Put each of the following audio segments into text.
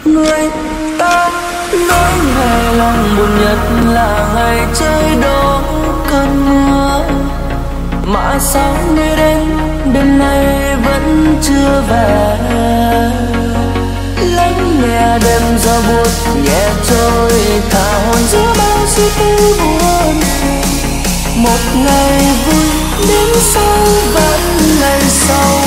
Người ta nói ngày lòng buồn nhất là ngày trời đổ cơn mưa, mà sao người đến đêm nay vẫn chưa về. Lắng nghe đêm gió buốt nhẹ trôi, thả hồn giữa bao suy tư buồn. Một ngày vui đến sau vẫn ngày sau.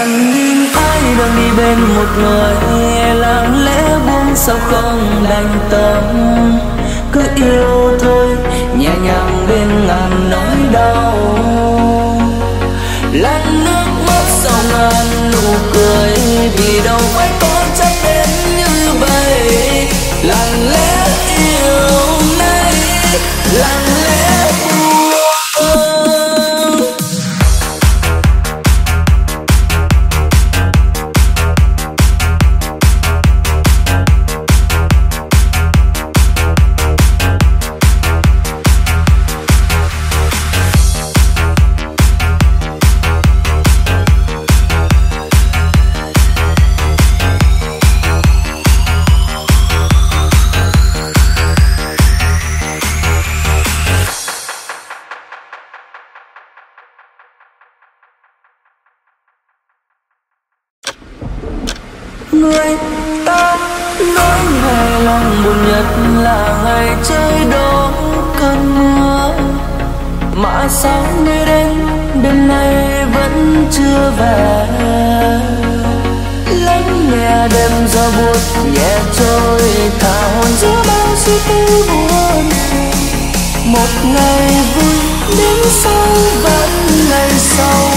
Lặng nhìn ai đang đi bên một người, lặng lẽ buông sao không đành tâm. Cứ yêu thôi nhẹ nhàng bên ngàn nỗi đau. Lăn nước mắt sau ngàn nụ cười, vì đâu phải có chắc đến như vậy. Lặng lẽ yêu nay, lặng lẽ buông. Người ta nói ngày lòng buồn nhất là ngày trời đổ cơn mưa, mà sao người đến đêm nay vẫn chưa về. Lắng nghe đêm gió buốt nhẹ trôi, thả hồn giữa bao suy tư buồn. Một ngày vui đến sau vẫn ngày sau.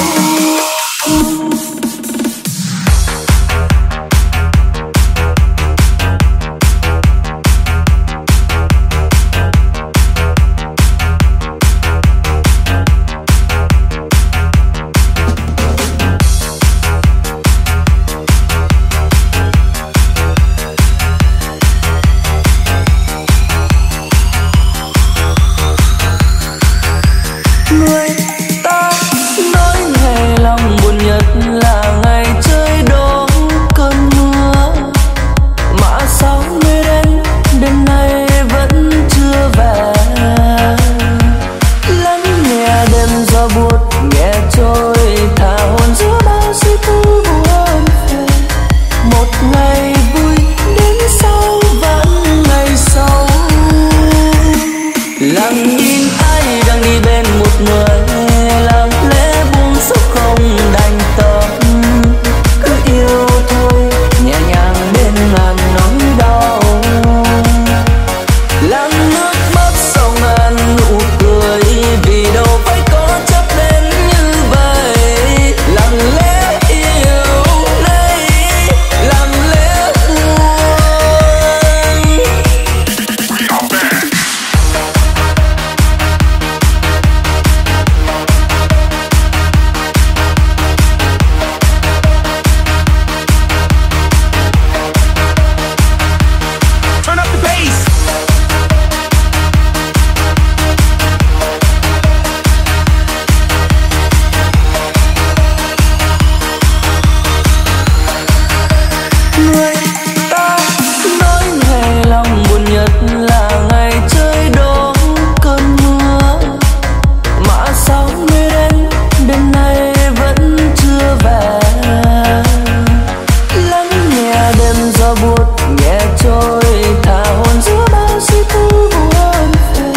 gió buốt nhẹ trôi, thả hồn giữa bao suy tư buồn về.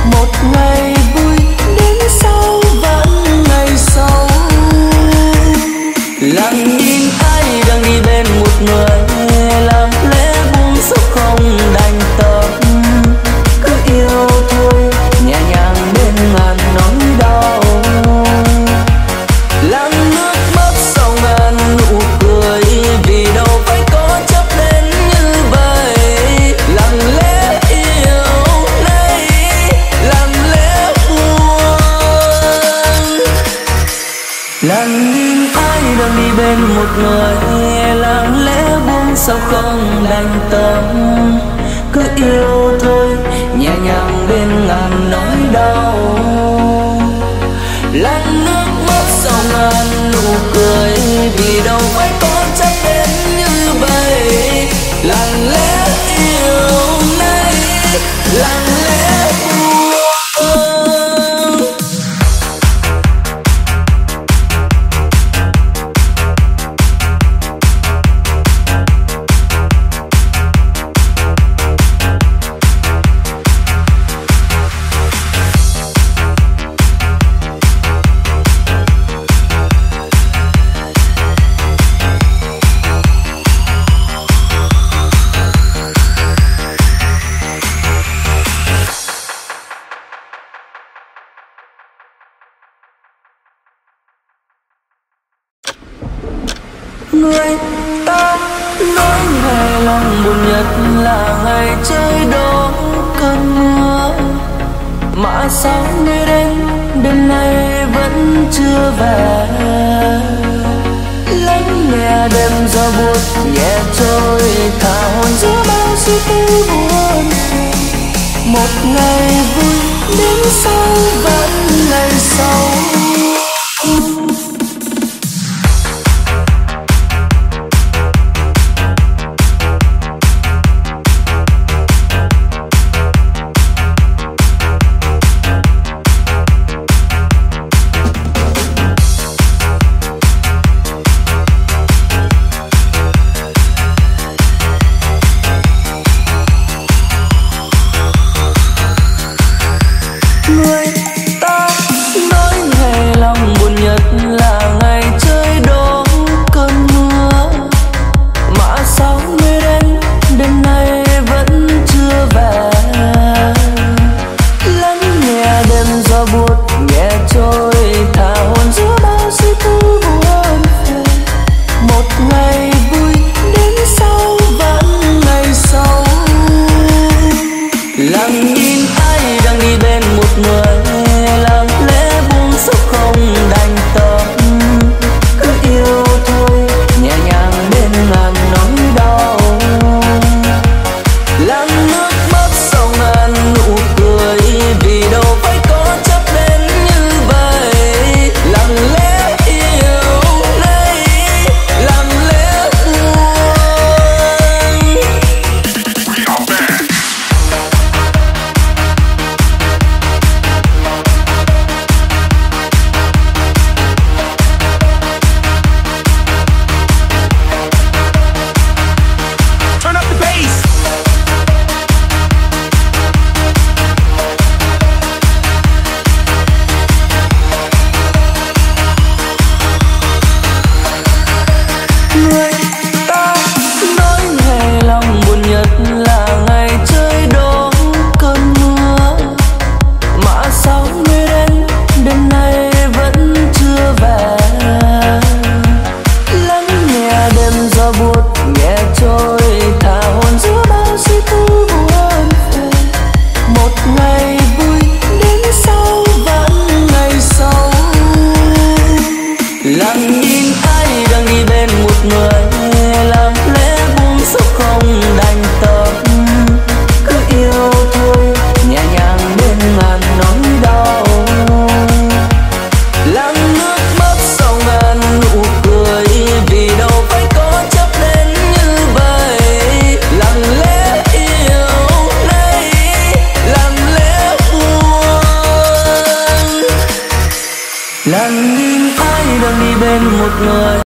Một ngày vui đến sau vẫn ngày sau. Lặng nhìn ai đang đi bên một người, làm lẽ buông sốc không đành tâm. Cứ yêu thôi nhẹ nhàng bên ngàn nỗi đau. Lặng nước mắt sau ngàn nụ cười, vì đâu phải có chấp đến như vậy. Lặng lẽ yêu nay, lặng lẽ buồn. Lặng nhìn ai đang đi bên một người, lặng lẽ buông sao không đành tâm. Cứ yêu thôi nhẹ nhàng bên ngàn nỗi đau. Lặng nước mắt sau ngàn nụ cười, vì đâu phải có chấp đến như vậy. Lặng lẽ yêu nay, lặng lẽ buông. Người ta nói ngày lòng buồn nhất là ngày trời đổ cơn mưa. Mà sao nơi đến đêm nay vẫn chưa về. Lắng nghe đêm gió buốt nhẹ trôi, thả hồn giữa bao suy tư buồn. Một ngày vui đến sau vẫn ngày sau. Người ta nói ngày lòng buồn nhất là ngày trời đổ cơn mưa. Mà sao mới đến đêm nay vẫn chưa về. Lắng nghe đêm gió buốt nhẹ trôi, thả hồn giữa bao suy tư buồn về. Một ngày vui đến sau vẫn ngày sau. Lặng nhìn ai đang đi bên một người, làm lẽ buông sốc không đành tâm. Cứ yêu thôi nhẹ nhàng bên ngàn nỗi đau. Lặng nước mắt sau ngàn nụ cười, vì đâu phải có chấp đến như vậy. Lặng lẽ yêu nay, lặng lẽ buông. Turn up the bass. Người ta nói ngày lòng buồn nhất là ngày trời đổ cơn mưa. Mà sao mới đến đêm nay vẫn chưa về. Lắng nghe đêm gió buốt nhẹ trôi, thả hồn giữa bao suy tư buồn về. Một ngày vui đến sau vẫn ngày sau. Lặng nhìn ai đang đi bên một người,